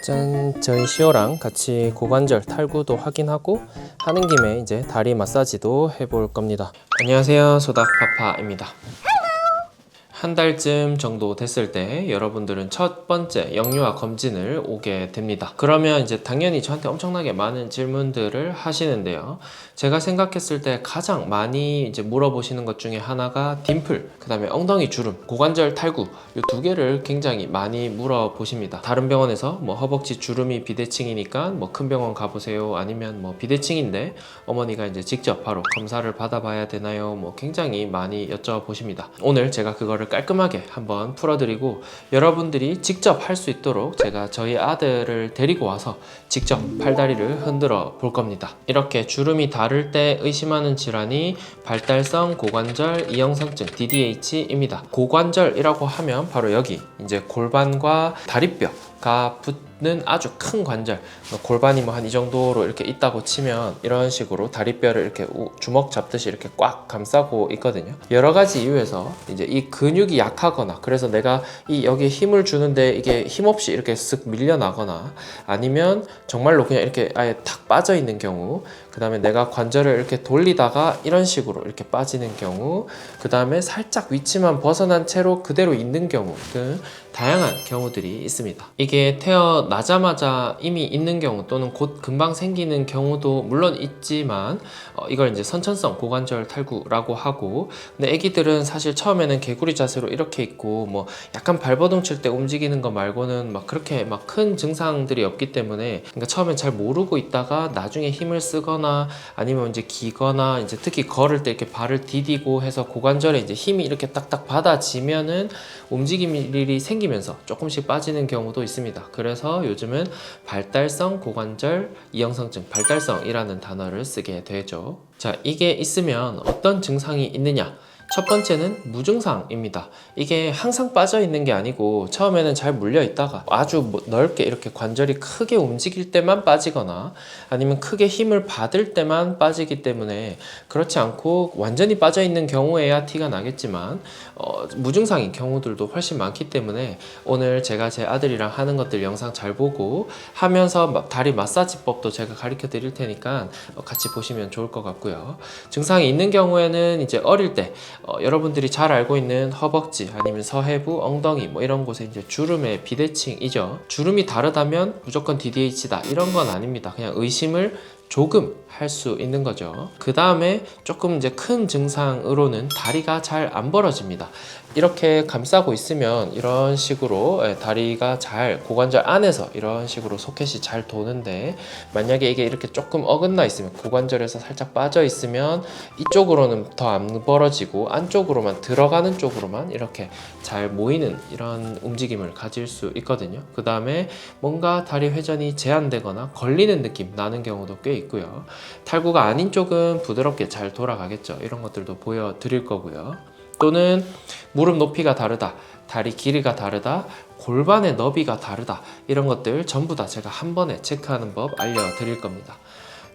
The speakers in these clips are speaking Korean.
짠! 저희 시오랑 같이 고관절 탈구도 확인하고 하는 김에 이제 다리 마사지도 해볼 겁니다. 안녕하세요, 소닥파파입니다. 한 달쯤 정도 됐을 때 여러분들은 첫 번째 영유아 검진을 오게 됩니다. 그러면 이제 당연히 저한테 엄청나게 많은 질문들을 하시는데요. 제가 생각했을 때 가장 많이 이제 물어보시는 것 중에 하나가 딤플, 그 다음에 엉덩이 주름, 고관절 탈구 이 두 개를 굉장히 많이 물어보십니다. 다른 병원에서 뭐 허벅지 주름이 비대칭이니까 뭐 큰 병원 가보세요, 아니면 뭐 비대칭인데 어머니가 이제 직접 바로 검사를 받아봐야 되나요? 뭐 굉장히 많이 여쭤보십니다. 오늘 제가 그거를 깔끔하게 한번 풀어드리고 여러분들이 직접 할 수 있도록 제가 저희 아들을 데리고 와서 직접 팔다리를 흔들어 볼 겁니다. 이렇게 주름이 다를 때 의심하는 질환이 발달성 고관절 이형성증 DDH입니다. 고관절이라고 하면 바로 여기 이제 골반과 다리뼈가 붙는 아주 큰 관절, 골반이 뭐 한 이 정도로 이렇게 있다고 치면 이런 식으로 다리뼈를 이렇게 주먹 잡듯이 이렇게 꽉 감싸고 있거든요. 여러 가지 이유에서 이제 이 근육이 약하거나, 그래서 내가 이 여기에 힘을 주는데 이게 힘없이 이렇게 쓱 밀려나거나, 아니면 정말로 그냥 이렇게 아예 탁 빠져 있는 경우, 그 다음에 내가 관절을 이렇게 돌리다가 이런 식으로 이렇게 빠지는 경우, 그 다음에 살짝 위치만 벗어난 채로 그대로 있는 경우 등 다양한 경우들이 있습니다. 이게 태어나자마자 이미 있는 경우 또는 곧 금방 생기는 경우도 물론 있지만 이걸 이제 선천성 고관절 탈구라고 하고, 근데 애기들은 사실 처음에는 개구리 자세로 이렇게 있고 뭐 약간 발버둥 칠 때 움직이는 거 말고는 막 그렇게 막 큰 증상들이 없기 때문에, 그러니까 처음엔 잘 모르고 있다가 나중에 힘을 쓰거나 아니면 이제 기거나 이제 특히 걸을 때 이렇게 발을 디디고 해서 고관절에 이제 힘이 이렇게 딱딱 받아지면은 움직임이 생기면서 조금씩 빠지는 경우도 있습니다. 그래서 요즘은 발달성 고관절 이형성증, 발달성이라는 단어를 쓰게 되죠. 자, 이게 있으면 어떤 증상이 있느냐? 첫 번째는 무증상입니다. 이게 항상 빠져 있는 게 아니고 처음에는 잘 물려 있다가 아주 넓게 이렇게 관절이 크게 움직일 때만 빠지거나 아니면 크게 힘을 받을 때만 빠지기 때문에, 그렇지 않고 완전히 빠져 있는 경우에야 티가 나겠지만 무증상인 경우들도 훨씬 많기 때문에 오늘 제가 제 아들이랑 하는 것들 영상 잘 보고 하면서 다리 마사지법도 제가 가르쳐 드릴 테니까 같이 보시면 좋을 것 같고요. 증상이 있는 경우에는 이제 어릴 때 여러분들이 잘 알고 있는 허벅지 아니면 서해부, 엉덩이 뭐 이런 곳에 이제 주름의 비대칭이죠. 주름이 다르다면 무조건 DDH다 이런 건 아닙니다. 그냥 의심을 조금 할 수 있는 거죠. 그 다음에 조금 이제 큰 증상으로는 다리가 잘 안 벌어집니다. 이렇게 감싸고 있으면 이런 식으로 다리가 잘 고관절 안에서 이런 식으로 소켓이 잘 도는데, 만약에 이게 이렇게 조금 어긋나 있으면, 고관절에서 살짝 빠져 있으면 이쪽으로는 더 안 벌어지고 안쪽으로만, 들어가는 쪽으로만 이렇게 잘 모이는 이런 움직임을 가질 수 있거든요. 그 다음에 뭔가 다리 회전이 제한되거나 걸리는 느낌 나는 경우도 꽤 있고요. 탈구가 아닌 쪽은 부드럽게 잘 돌아가겠죠. 이런 것들도 보여드릴 거고요. 또는 무릎 높이가 다르다, 다리 길이가 다르다, 골반의 너비가 다르다, 이런 것들 전부 다 제가 한 번에 체크하는 법 알려드릴 겁니다.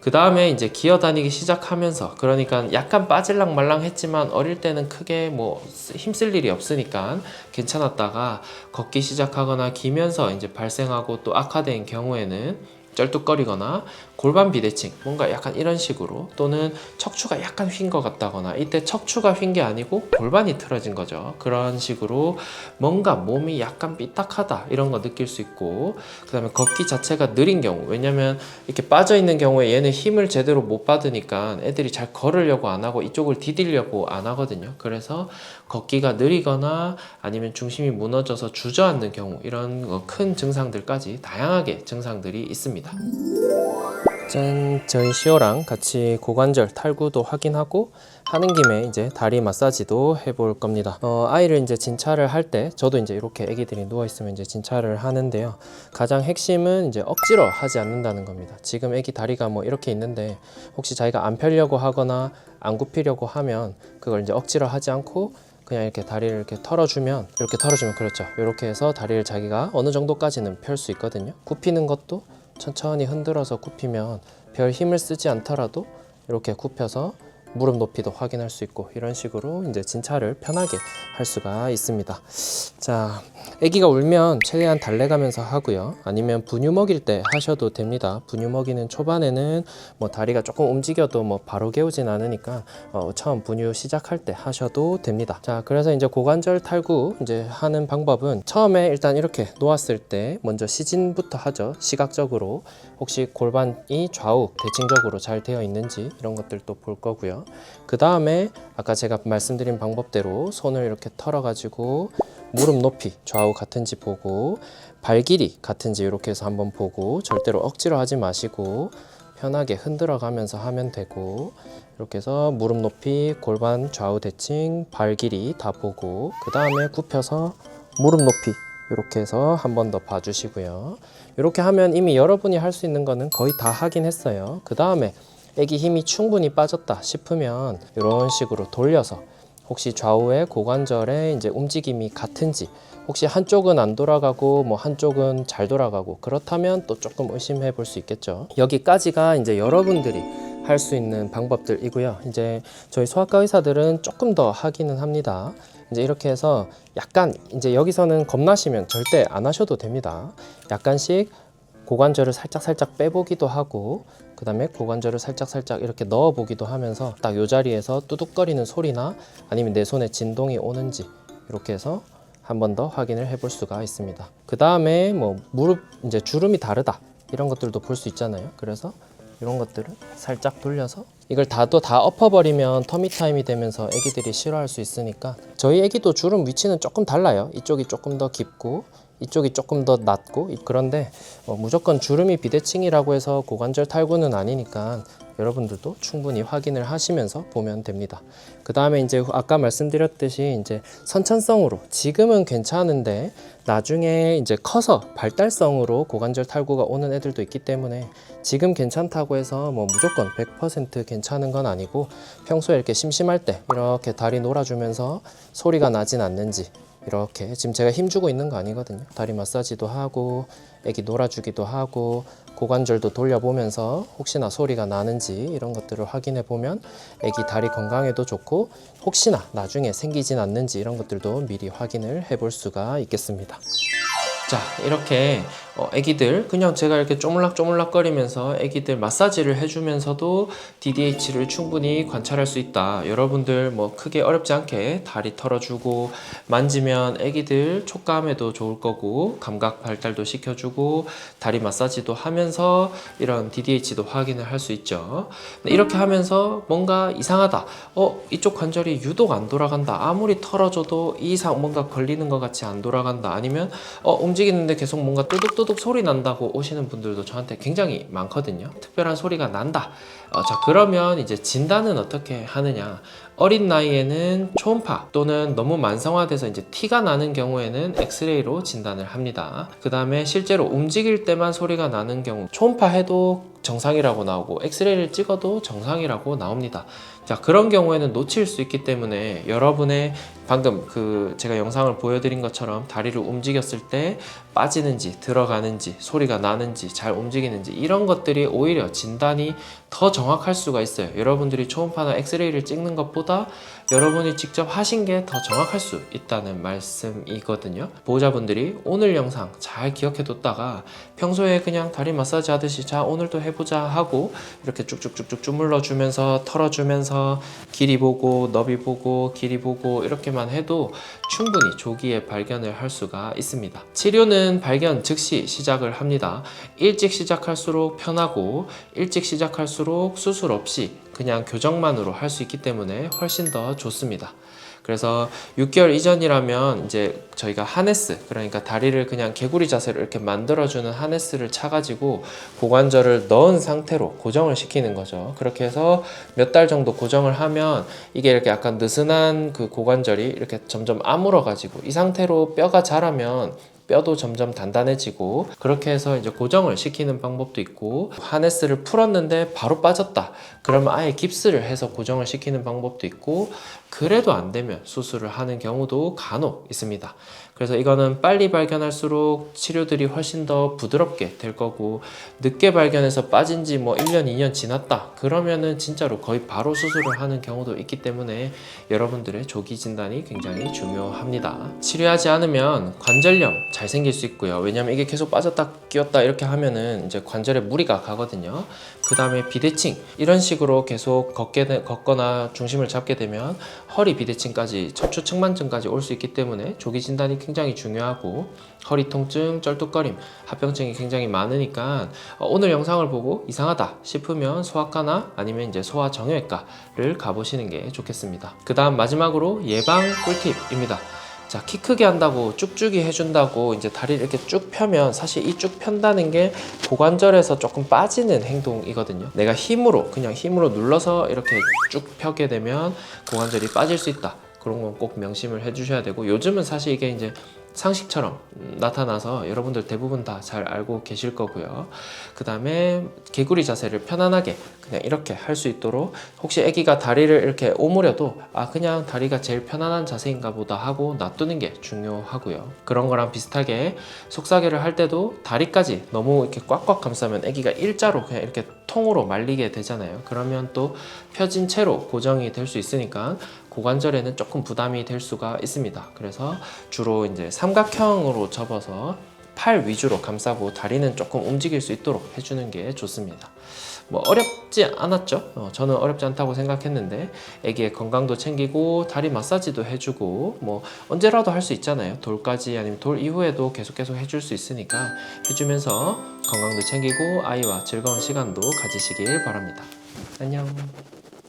그 다음에 이제 기어다니기 시작하면서, 그러니까 약간 빠질랑 말랑 했지만 어릴 때는 크게 뭐 힘쓸 일이 없으니까 괜찮았다가 걷기 시작하거나 기면서 이제 발생하고 또 악화된 경우에는 쩔뚝거리거나 골반 비대칭, 뭔가 약간 이런 식으로, 또는 척추가 약간 휜 것 같다거나, 이때 척추가 휜 게 아니고 골반이 틀어진 거죠. 그런 식으로 뭔가 몸이 약간 삐딱하다 이런 거 느낄 수 있고, 그 다음에 걷기 자체가 느린 경우, 왜냐면 이렇게 빠져 있는 경우에 얘는 힘을 제대로 못 받으니까 애들이 잘 걸으려고 안 하고 이쪽을 디디려고 안 하거든요. 그래서 걷기가 느리거나 아니면 중심이 무너져서 주저앉는 경우, 이런 큰 증상들까지 다양하게 증상들이 있습니다. 짠! 저희 시오랑 같이 고관절 탈구도 확인하고 하는 김에 이제 다리 마사지도 해볼 겁니다. 아이를 이제 진찰을 할 때 저도 이제 이렇게 애기들이 누워 있으면 이제 진찰을 하는데요. 가장 핵심은 이제 억지로 하지 않는다는 겁니다. 지금 애기 다리가 뭐 이렇게 있는데 혹시 자기가 안 펴려고 하거나 안 굽히려고 하면 그걸 이제 억지로 하지 않고 그냥 이렇게 다리를 이렇게 털어주면, 그렇죠. 이렇게 해서 다리를 자기가 어느 정도까지는 펼 수 있거든요. 굽히는 것도 천천히 흔들어서 굽히면 별 힘을 쓰지 않더라도 이렇게 굽혀서 무릎 높이도 확인할 수 있고 이런 식으로 이제 진찰을 편하게 할 수가 있습니다. 자, 아기가 울면 최대한 달래가면서 하고요. 아니면 분유 먹일 때 하셔도 됩니다. 분유 먹이는 초반에는 뭐 다리가 조금 움직여도 뭐 바로 개우진 않으니까 처음 분유 시작할 때 하셔도 됩니다. 자, 그래서 이제 고관절 탈구 이제 하는 방법은 처음에 일단 이렇게 놓았을 때 먼저 시진부터 하죠. 시각적으로 혹시 골반이 좌우 대칭적으로 잘 되어 있는지 이런 것들도 볼 거고요. 그 다음에 아까 제가 말씀드린 방법대로 손을 이렇게 털어 가지고 무릎 높이 좌우 같은지 보고 발 길이 같은지 이렇게 해서 한번 보고 절대로 억지로 하지 마시고 편하게 흔들어 가면서 하면 되고 이렇게 해서 무릎 높이, 골반 좌우 대칭, 발 길이 다 보고 그 다음에 굽혀서 무릎 높이 이렇게 해서 한 번 더 봐주시고요. 이렇게 하면 이미 여러분이 할 수 있는 거는 거의 다 하긴 했어요. 그 다음에 애기 힘이 충분히 빠졌다 싶으면 이런 식으로 돌려서 혹시 좌우의 고관절의 이제 움직임이 같은지 혹시 한쪽은 안 돌아가고 뭐 한쪽은 잘 돌아가고 그렇다면 또 조금 의심해 볼 수 있겠죠. 여기까지가 이제 여러분들이 할 수 있는 방법들이고요. 이제 저희 소아과 의사들은 조금 더 하기는 합니다. 이제 이렇게 해서 약간 이제 여기서는 겁나시면 절대 안 하셔도 됩니다. 약간씩 고관절을 살짝 빼보기도 하고 그 다음에 고관절을 살짝 이렇게 넣어보기도 하면서 딱 이 자리에서 뚜둑거리는 소리나 아니면 내 손에 진동이 오는지 이렇게 해서 한 번 더 확인을 해볼 수가 있습니다. 그 다음에 뭐 무릎 이제 주름이 다르다 이런 것들도 볼 수 있잖아요. 그래서 이런 것들을 살짝 돌려서 이걸 다 엎어버리면 터미타임이 되면서 애기들이 싫어할 수 있으니까 저희 애기도 주름 위치는 조금 달라요. 이쪽이 조금 더 깊고 이쪽이 조금 더 낮고 그런데 무조건 주름이 비대칭이라고 해서 고관절 탈구는 아니니까 여러분들도 충분히 확인을 하시면서 보면 됩니다. 그 다음에 이제 아까 말씀드렸듯이 이제 선천성으로 지금은 괜찮은데 나중에 이제 커서 발달성으로 고관절 탈구가 오는 애들도 있기 때문에 지금 괜찮다고 해서 뭐 무조건 100% 괜찮은 건 아니고 평소에 이렇게 심심할 때 이렇게 다리 놀아주면서 소리가 나진 않는지 이렇게 지금 제가 힘주고 있는 거 아니거든요. 다리 마사지도 하고 애기 놀아주기도 하고 고관절도 돌려보면서 혹시나 소리가 나는지 이런 것들을 확인해 보면 애기 다리 건강에도 좋고 혹시나 나중에 생기진 않는지 이런 것들도 미리 확인을 해볼 수가 있겠습니다. 자, 이렇게 애기들 그냥 제가 이렇게 쪼물락쪼물락 거리면서 애기들 마사지를 해주면서도 DDH를 충분히 관찰할 수 있다. 여러분들 뭐 크게 어렵지 않게 다리 털어주고 만지면 애기들 촉감에도 좋을 거고 감각 발달도 시켜주고 다리 마사지도 하면서 이런 DDH도 확인을 할 수 있죠. 이렇게 하면서 뭔가 이상하다. 이쪽 관절이 유독 안 돌아간다. 아무리 털어줘도 이상 뭔가 걸리는 것 같이 안 돌아간다. 아니면 움직이는데 계속 뭔가 뚜둑뚜둑 소리 난다고 오시는 분들도 저한테 굉장히 많거든요. 특별한 소리가 난다. 자, 그러면 이제 진단은 어떻게 하느냐? 어린 나이에는 초음파 또는 너무 만성화돼서 이제 티가 나는 경우에는 엑스레이로 진단을 합니다. 그 다음에 실제로 움직일 때만 소리가 나는 경우 초음파 해도 정상이라고 나오고 엑스레이를 찍어도 정상이라고 나옵니다. 자, 그런 경우에는 놓칠 수 있기 때문에 여러분의 방금 제가 영상을 보여드린 것처럼 다리를 움직였을 때 빠지는지 들어가는지 소리가 나는지 잘 움직이는지 이런 것들이 오히려 진단이 더 정확할 수가 있어요. 여러분들이 초음파나 엑스레이를 찍는 것보다 여러분이 직접 하신 게 더 정확할 수 있다는 말씀이거든요. 보호자분들이 오늘 영상 잘 기억해 뒀다가 평소에 그냥 다리 마사지 하듯이 자 오늘도 해보자 하고 이렇게 쭉쭉쭉쭉 주물러 주면서 털어주면서 길이 보고 너비 보고 길이 보고 이렇게만 해도 충분히 조기에 발견을 할 수가 있습니다. 치료는 발견 즉시 시작을 합니다. 일찍 시작할수록 편하고 일찍 시작할수록 수술 없이 그냥 교정만으로 할 수 있기 때문에 훨씬 더 좋습니다. 그래서 6개월 이전이라면 이제 저희가 하네스, 그러니까 다리를 그냥 개구리 자세로 이렇게 만들어주는 하네스를 차가지고 고관절을 넣은 상태로 고정을 시키는 거죠. 그렇게 해서 몇 달 정도 고정을 하면 이게 이렇게 약간 느슨한 그 고관절이 이렇게 점점 아물어가지고 이 상태로 뼈가 자라면 뼈도 점점 단단해지고 그렇게 해서 이제 고정을 시키는 방법도 있고 하네스를 풀었는데 바로 빠졌다 그러면 아예 깁스를 해서 고정을 시키는 방법도 있고 그래도 안 되면 수술을 하는 경우도 간혹 있습니다. 그래서 이거는 빨리 발견할수록 치료들이 훨씬 더 부드럽게 될 거고, 늦게 발견해서 빠진 지 뭐 1년, 2년 지났다 그러면은 진짜로 거의 바로 수술을 하는 경우도 있기 때문에 여러분들의 조기 진단이 굉장히 중요합니다. 치료하지 않으면 관절염 잘 생길 수 있고요. 왜냐면 이게 계속 빠졌다 끼웠다 이렇게 하면은 이제 관절에 무리가 가거든요. 그 다음에 비대칭, 이런 식으로 계속 걷거나 중심을 잡게 되면 허리 비대칭까지, 척추 측만증까지 올 수 있기 때문에 조기 진단이 굉장히 중요하고, 허리 통증, 쩔뚝거림, 합병증이 굉장히 많으니까 오늘 영상을 보고 이상하다 싶으면 소아과나 아니면 이제 소아정형외과를 가보시는 게 좋겠습니다. 그 다음 마지막으로 예방 꿀팁입니다. 자, 키 크게 한다고 쭉쭉이 해준다고 이제 다리를 이렇게 쭉 펴면 사실 이 쭉 편다는 게 고관절에서 조금 빠지는 행동이거든요. 내가 그냥 힘으로 눌러서 이렇게 쭉 펴게 되면 고관절이 빠질 수 있다. 그런 건 꼭 명심을 해주셔야 되고, 요즘은 사실 이게 이제 상식처럼 나타나서 여러분들 대부분 다 잘 알고 계실 거고요. 그 다음에 개구리 자세를 편안하게 그냥 이렇게 할 수 있도록, 혹시 아기가 다리를 이렇게 오므려도 그냥 다리가 제일 편안한 자세인가 보다 하고 놔두는 게 중요하고요. 그런 거랑 비슷하게 속사계를 할 때도 다리까지 너무 이렇게 꽉꽉 감싸면 아기가 일자로 그냥 이렇게 통으로 말리게 되잖아요. 그러면 또 펴진 채로 고정이 될 수 있으니까 고관절에는 조금 부담이 될 수가 있습니다. 그래서 주로 이제 삼각형으로 접어서 팔 위주로 감싸고 다리는 조금 움직일 수 있도록 해주는 게 좋습니다. 뭐 어렵지 않았죠? 저는 어렵지 않다고 생각했는데, 애기의 건강도 챙기고 다리 마사지도 해주고 뭐 언제라도 할 수 있잖아요. 돌까지, 아니면 돌 이후에도 계속 해줄 수 있으니까 해주면서 건강도 챙기고 아이와 즐거운 시간도 가지시길 바랍니다. 안녕.